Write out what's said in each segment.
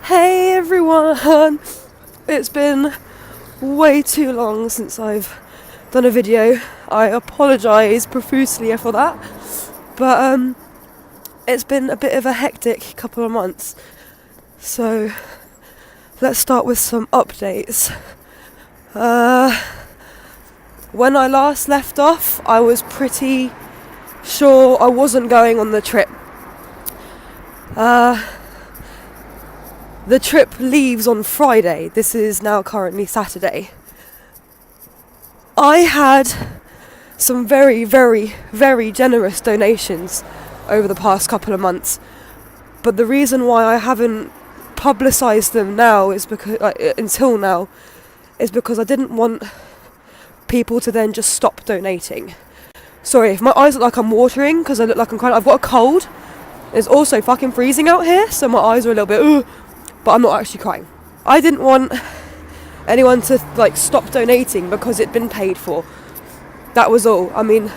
Hey everyone! It's been way too long since I've done a video. I apologise profusely for that. But it's been a bit of a hectic couple of months. So let's start with some updates. When I last left off, I was pretty sure I wasn't going on the trip. The trip leaves on Friday. This is now currently Saturday. I had some very, very, very generous donations over the past couple of months. But the reason why I haven't publicised them now is because, until now, is because I didn't want people to then just stop donating. Sorry if my eyes look like I'm watering because I look like I've got a cold. It's also fucking freezing out here, so my eyes are a little bit ugh. But I'm not actually crying. I didn't want anyone to stop donating because it'd been paid for. That was all. I mean,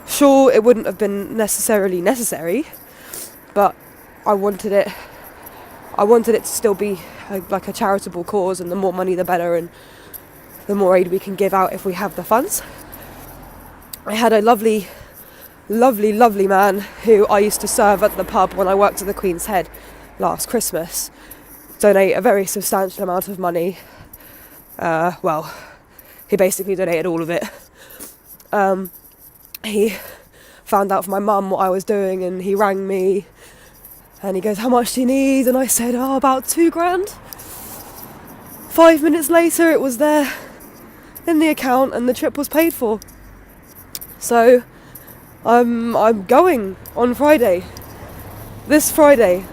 sure, it wouldn't have been necessarily necessary, but I wanted it to still be a charitable cause, and the more money the better, and the more aid we can give out if we have the funds. I had a lovely, lovely, lovely man who I used to serve at the pub when I worked at the Queen's Head last Christmas donate a very substantial amount of money. He basically donated all of it. He found out from my mum what I was doing, and he rang me and he goes, "How much do you need?" And I said, about $2,000. 5 minutes later it was there in the account and the trip was paid for. So I'm going on Friday. This Friday.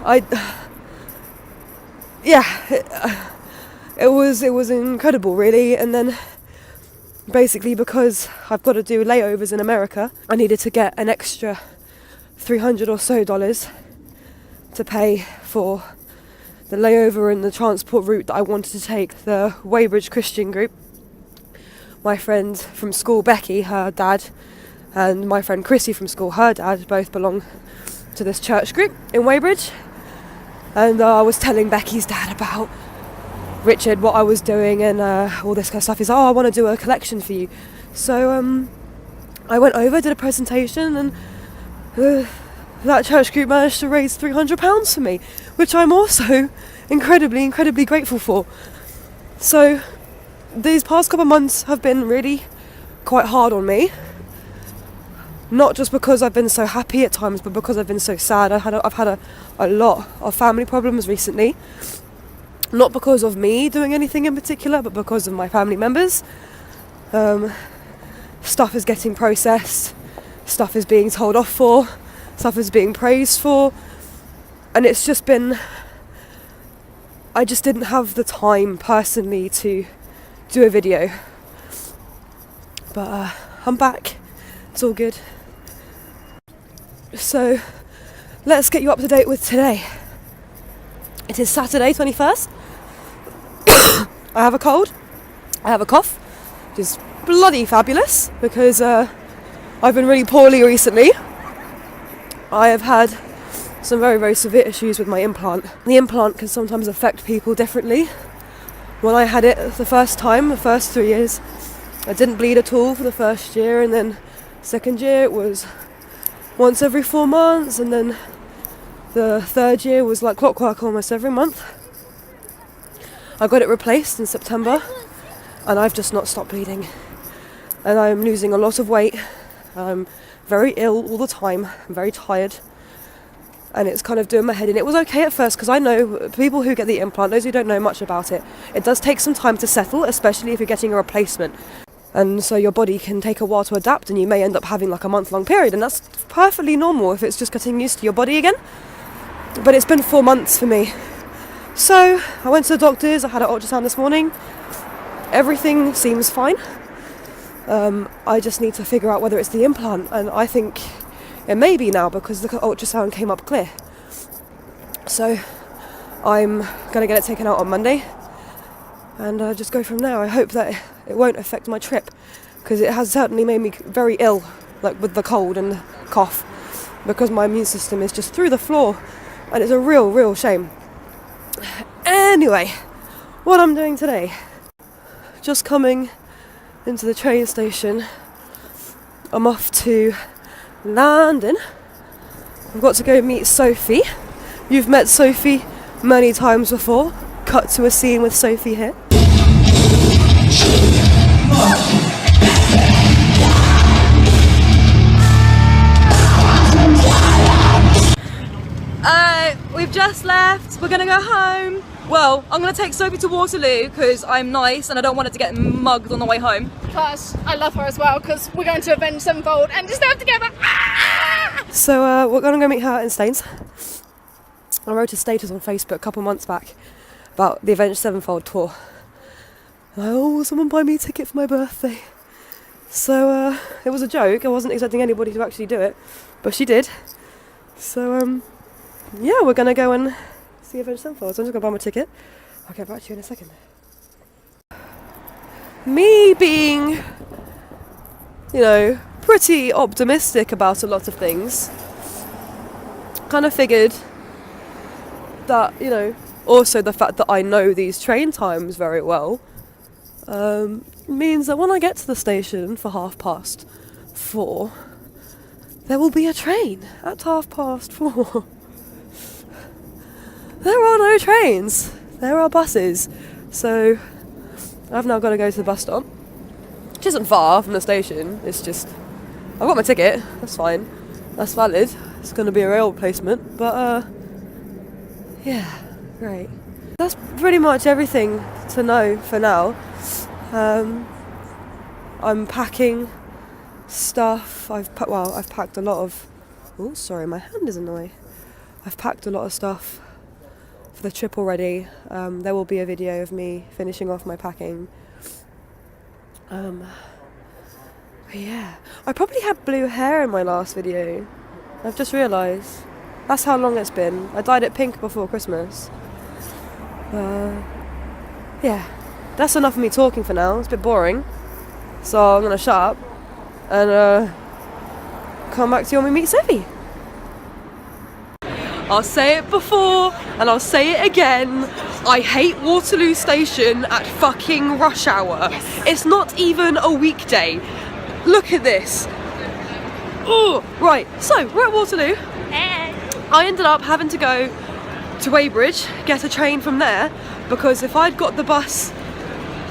It was incredible, really. And then basically, because I've got to do layovers in America, I needed to get an extra $300 or so to pay for the layover and the transport route that I wanted to take. The Weybridge Christian group, my friend from school, Becky, her dad, and my friend Chrissy from school, her dad, both belong to this church group in Weybridge. And I was telling Becky's dad about Richard, what I was doing, and all this kind of stuff. He's I want to do a collection for you. So I went over, did a presentation, and that church group managed to raise £300 for me, which I'm also incredibly, incredibly grateful for. So these past couple of months have been really quite hard on me. Not just because I've been so happy at times, but because I've been so sad. I've had a lot of family problems recently. Not because of me doing anything in particular, but because of my family members. Stuff is getting processed. Stuff is being told off for. Stuff is being praised for. And it's just been... I just didn't have the time personally to do a video. But I'm back. It's all good. So, let's get you up to date with today. It is Saturday, 21st. I have a cold. I have a cough, which is bloody fabulous because I've been really poorly recently. I have had some very, very severe issues with my implant. The implant can sometimes affect people differently. When I had it the first time, the first 3 years, I didn't bleed at all for the first year, and then second year it was once every 4 months, and then the third year was like clockwork, almost every month. I got it replaced in September, and I've just not stopped bleeding. And I'm losing a lot of weight. I'm very ill all the time. I'm very tired. And it's kind of doing my head in. It was okay at first, because I know people who get the implant, those who don't know much about it, it does take some time to settle, especially if you're getting a replacement. And so your body can take a while to adapt, and you may end up having a month-long period, and that's perfectly normal if it's just getting used to your body again. But it's been 4 months for me. So I went to the doctors, I had an ultrasound this morning. Everything seems fine. I just need to figure out whether it's the implant, and I think it may be now because the ultrasound came up clear. So I'm going to get it taken out on Monday and just go from there. I hope that it won't affect my trip, because it has certainly made me very ill, with the cold and the cough, because my immune system is just through the floor, and it's a real shame. Anyway, what I'm doing today, just coming into the train station. I'm off to London. I've got to go meet Sophie. You've met Sophie many times before. Cut to a scene with Sophie here. We've just left. We're gonna go home. Well, I'm gonna take Sophie to Waterloo because I'm nice and I don't want her to get mugged on the way home. Plus, I love her as well because we're going to Avenged Sevenfold and just live together. So we're gonna go meet her in Staines. I wrote a status on Facebook a couple months back about the Avenged Sevenfold tour. Oh, someone buy me a ticket for my birthday. So it was a joke. I wasn't expecting anybody to actually do it, but she did. So yeah, we're gonna go and see Avenged Sevenfold. So I'm just gonna buy my ticket. I'll get back to you in a second. Me being, you know, pretty optimistic about a lot of things, kind of figured that, you know, also the fact that I know these train times very well means that when I get to the station for 4:30, there will be a train at 4:30. There are no trains, there are buses. So I've now got to go to the bus stop, which isn't far from the station. It's just, I've got my ticket, that's fine, that's valid. It's going to be a rail replacement, but yeah, great. That's pretty much everything to know for now. I'm packing stuff. I've packed a lot of. Oh, sorry, my hand is in the way. I've packed a lot of stuff for the trip already. There will be a video of me finishing off my packing. But yeah, I probably had blue hair in my last video. I've just realised. That's how long it's been. I dyed it pink before Christmas. Yeah, that's enough of me talking for now. It's a bit boring. So I'm gonna shut up and come back to you when we meet Sophie. I'll say it before and I'll say it again. I hate Waterloo Station at fucking rush hour. Yes. It's not even a weekday. Look at this. Oh, right. So we're at Waterloo. Hey. I ended up having to go to Weybridge, get a train from there, because if I'd got the bus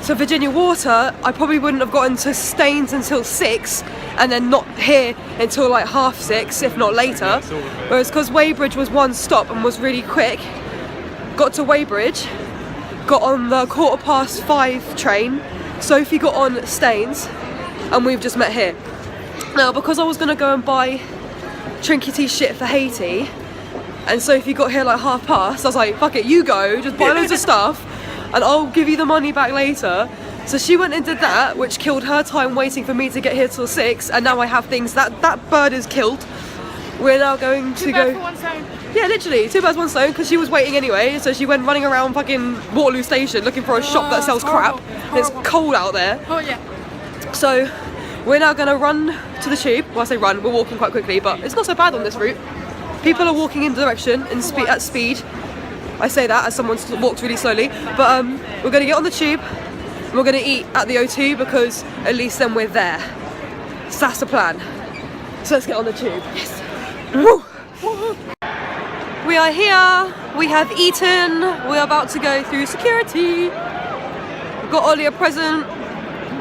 to Virginia Water, I probably wouldn't have gotten to Staines until 6 and then not here until like 6:30, if not later. Whereas because Weybridge was one stop and was really quick, got to Weybridge, got on the 5:15 train, Sophie got on Staines, and we've just met here. Now, because I was going to go and buy trinkety shit for Haiti, and Sophie got here like past, I was like, fuck it, you go, just buy loads of stuff, and I'll give you the money back later. So she went and did that, which killed her time waiting for me to get here till 6, and now I have things, that bird is killed. We're now going to go... 2 birds for 1 stone. Yeah, literally, 2 birds, 1 stone, because she was waiting anyway, so she went running around fucking Waterloo Station looking for a shop that sells crap. It's cold out there. Oh yeah. So we're now going to run to the tube. Well, I say run, we're walking quite quickly, but it's not so bad on this route. People are walking in the direction at speed. I say that as someone's walked really slowly, but we're going to get on the tube and we're going to eat at the O2 because at least then we're there. So that's the plan. So let's get on the tube. Yes. Woo. We are here, we have eaten, we're about to go through security. We've got Ollie a present.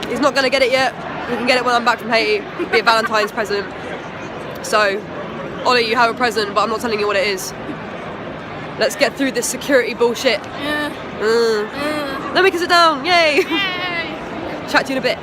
He's not going to get it yet. He can get it when I'm back from Haiti. It'll be a Valentine's present. So, Ollie, you have a present, but I'm not telling you what it is. Let's get through this security bullshit. Let me kiss it down, yay! Chat to you in a bit.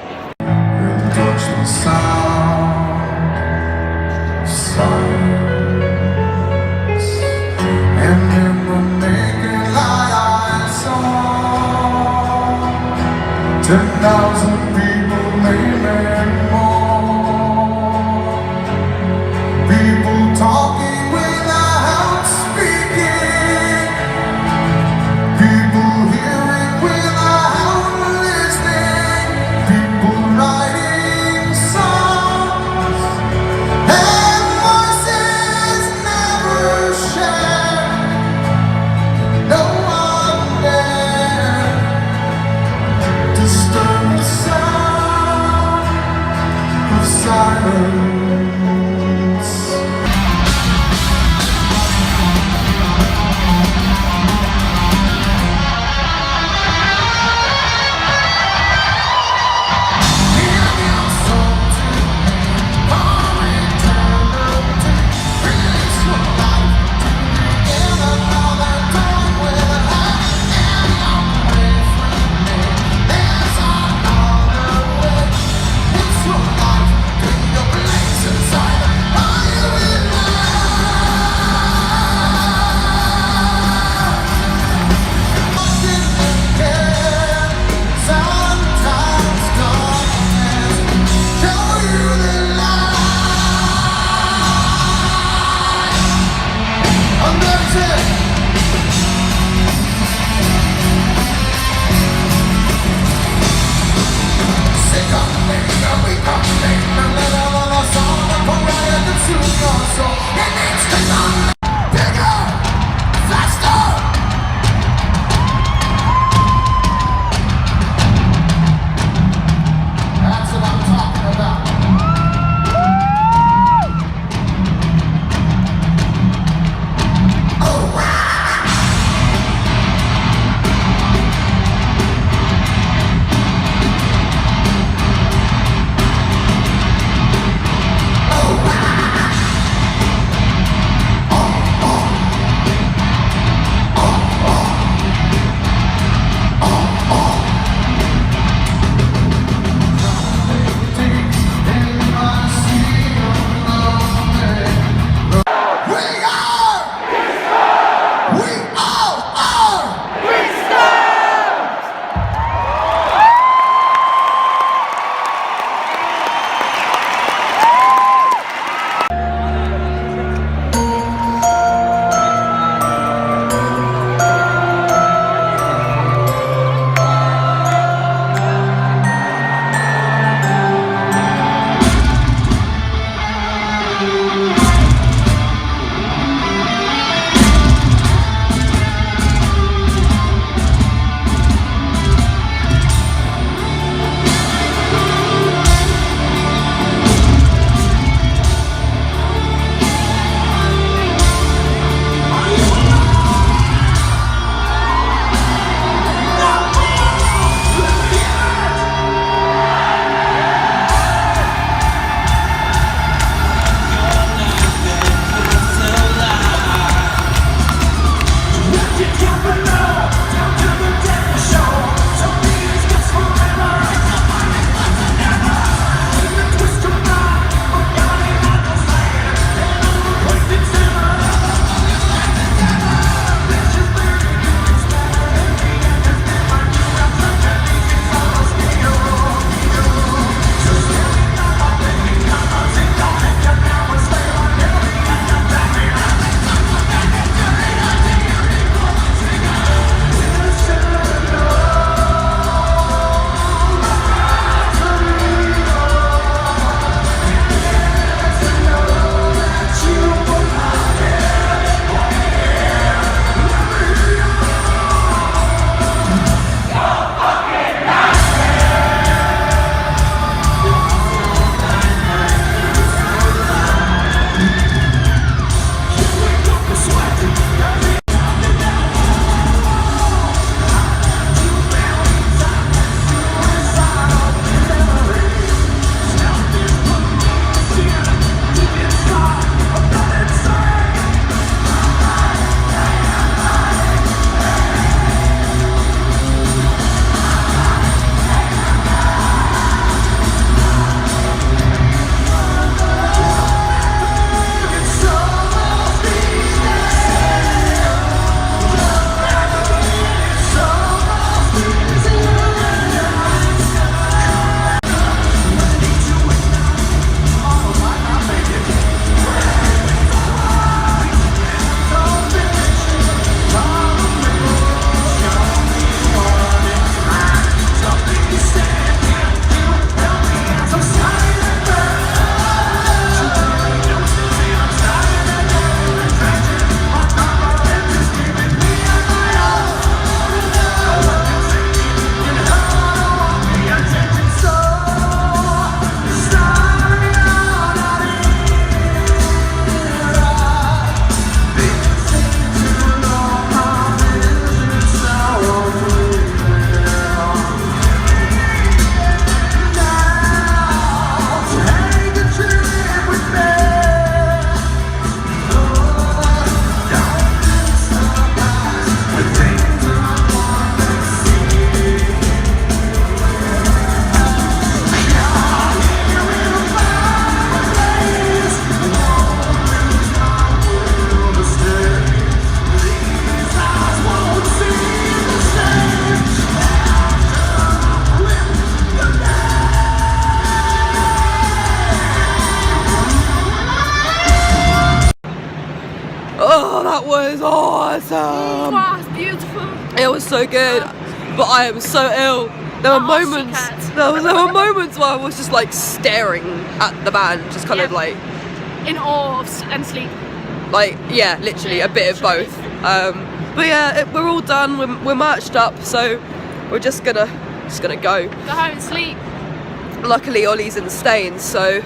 No one It was so good, but I am so ill. There were moments. There were moments where I was just like staring at the band, just kind of like in awe and sleep. Like yeah, literally a bit of both. But yeah, we're all done. We're marched up, so we're just gonna go. Go home and sleep. Luckily, Ollie's in Staines, so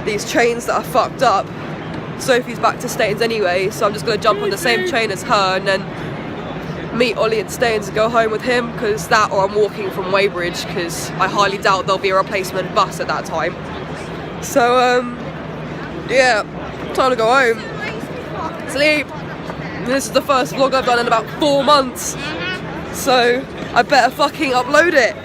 these trains that are fucked up. Sophie's back to Staines anyway, so I'm just gonna jump on the same train as her and then meet Ollie in Staines and go home with him, because that, or I'm walking from Weybridge, because I highly doubt there'll be a replacement bus at that time. So yeah, time to go home, sleep. This is the first vlog I've done in about 4 months, so I better fucking upload it,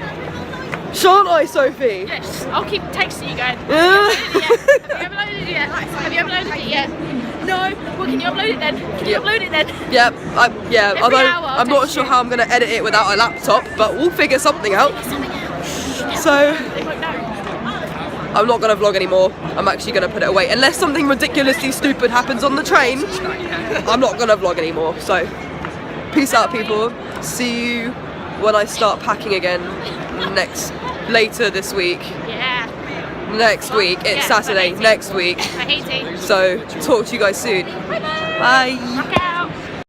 shan't I, Sophie? Yes, I'll keep texting you going, Yeah. have you uploaded it yet? Have you uploaded it yet? No, well can you upload it then? Can you upload it then? Yep, although hour I'll I'm not text sure you. how I'm going to edit it without a laptop, but we'll figure something out. So They won't know. I'm not going to vlog anymore. I'm actually going to put it away. Unless something ridiculously stupid happens on the train, I'm not going to vlog anymore. So peace out, people. See you when I start packing again later this week. Yeah. Next week, it's Yeah, Saturday, I hate it. next week. I hate it. So talk to you guys soon. Bye. Okay.